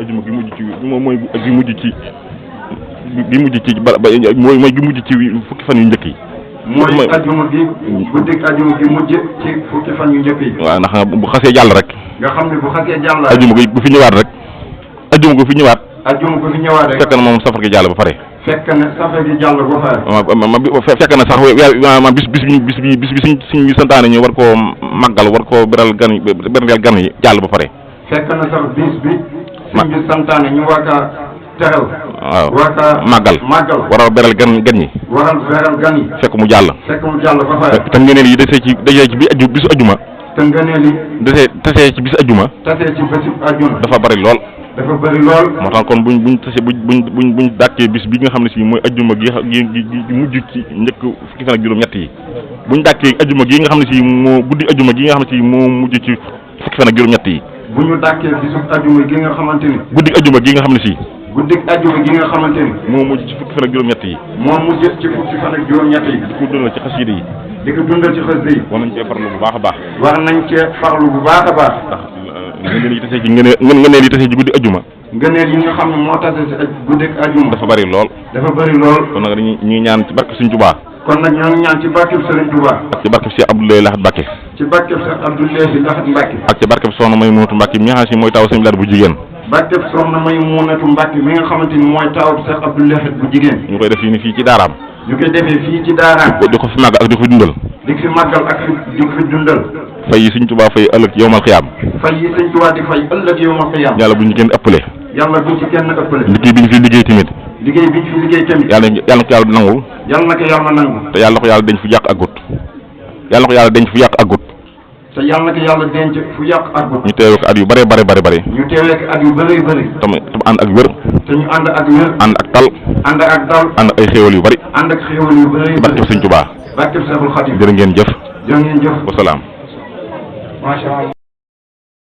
ajuma gi mujj ci mooy gi mujj ci mooy gi mujj ci fukki fan yu njëkk yi. mooy ajuma gi guddik ajuma gi mujj ci fukki fan yu njëkk yi. waaw ndax bu xasee jàll rek. nga xam ne bu xasee jàll. ajuma gi bu fi ñëwaat rek. ajuma gu fi ñëwaat. ajuma gu fi ñëwaat rek. fekk na moom safar gi jàll ba pare. fekk na safar gi jàll ba pare. fekk na sax bis bi suñu santaane ñu war koo màggal war koo beral gan yi jàll ba pare. fekk na sax bis bi suñu santaane ñu war kaa teral. waaw war kaa màggal. waral beral gan yi. waral beral gan yi. fekk mu jàll. ba pare. te ngëneel yi desee ci bisu ajuma. te ngëneel yi. tasee ci bisu ajuma. tasee ci bisu ajuma. dafa bari lool. moo tax kon buñ dàkkee bis bi nga xam ne si mooy ajuma gi mujj ci njëkk fukki fan ak juróom-ñett yi buñ dàkkee ajuma gi nga xam ne si moo guddi ajuma gi nga xam ne si moo mujj ci fukki fan ak juróom-ñett yi. bu ñu dàkkee bisu ajuma gi nga xamante ni. guddi ajuma gi nga xam ne si. guddi ajuma gi nga xamante ni. moo mujj ci fukki fan ak juróom-ñett yi. moo mujj ci fukki fan ak juróom-ñett yi. di ko dundal ci xasida yi. di ko dundal ci xasida yi. war nañ cee farlu bu baax a baax. war nañ cee farlu bu baax a baax. ngëneel yi tasee ci guddi ajuma. ngëneel yi nga xam ne moo tasee ci guddi ajuma. dafa bari lool. kon nag ñu ngi ñaan ci barke Sëriñ Tuubaa. kon nag ñoo ngi ñaan ci barke Sëriñ Tuubaa. ak ci barke Cheikh Abdoulaye Lahad Mbacké. ci barke Cheikh Abdoulaye Lahad Mbacké. ak ci barke Soxna Maymunatu Mbacké mi nga xam ne si mooy taw Sëriñ Lahad bu jigéen. barke Soxna Maymunatu Mbacké mi nga xamante ni mooy taw Cheikh Abdoulaye bu jigéen. ñu koy def fii ci daaraam. ñu koy defee fii ci daaraam. di ko fi màggal ak di ko fi dundal. di fi màggal ak di ko fi dundal. fay yi Sëriñ Tuubaa fay ëllëg yawmal xiyaam. fay yi Sëriñ Tuubaa di fay ëllëg yawmal xiyaam. yàlla bu ñu kenn ëppale. liggéey bi ñu fi liggéey tamit. yàlla na ko yàlla nangu. yàlla na ko yàlla nangu. te yàlla ko yàlla denc fu yàq agut. yàlla ko yàlla denc fu yàq agut. te yàlla na ko yàlla denc fu yàq agut. ñu teewee ko at yu bare. ñu teewee ko at yu bëri. tam ànd ak wér. te ñu ànd ak wér. ànd ak tal. ànd ak dal. ànd ay xéewal yu bari. ànd ak xéewal yu bëri. barke Sëriñ Tuubaa. barke Seexul Xadiim. jërë ngeen jëf. jërë ngeen jëf. wasalaam. macha Allah.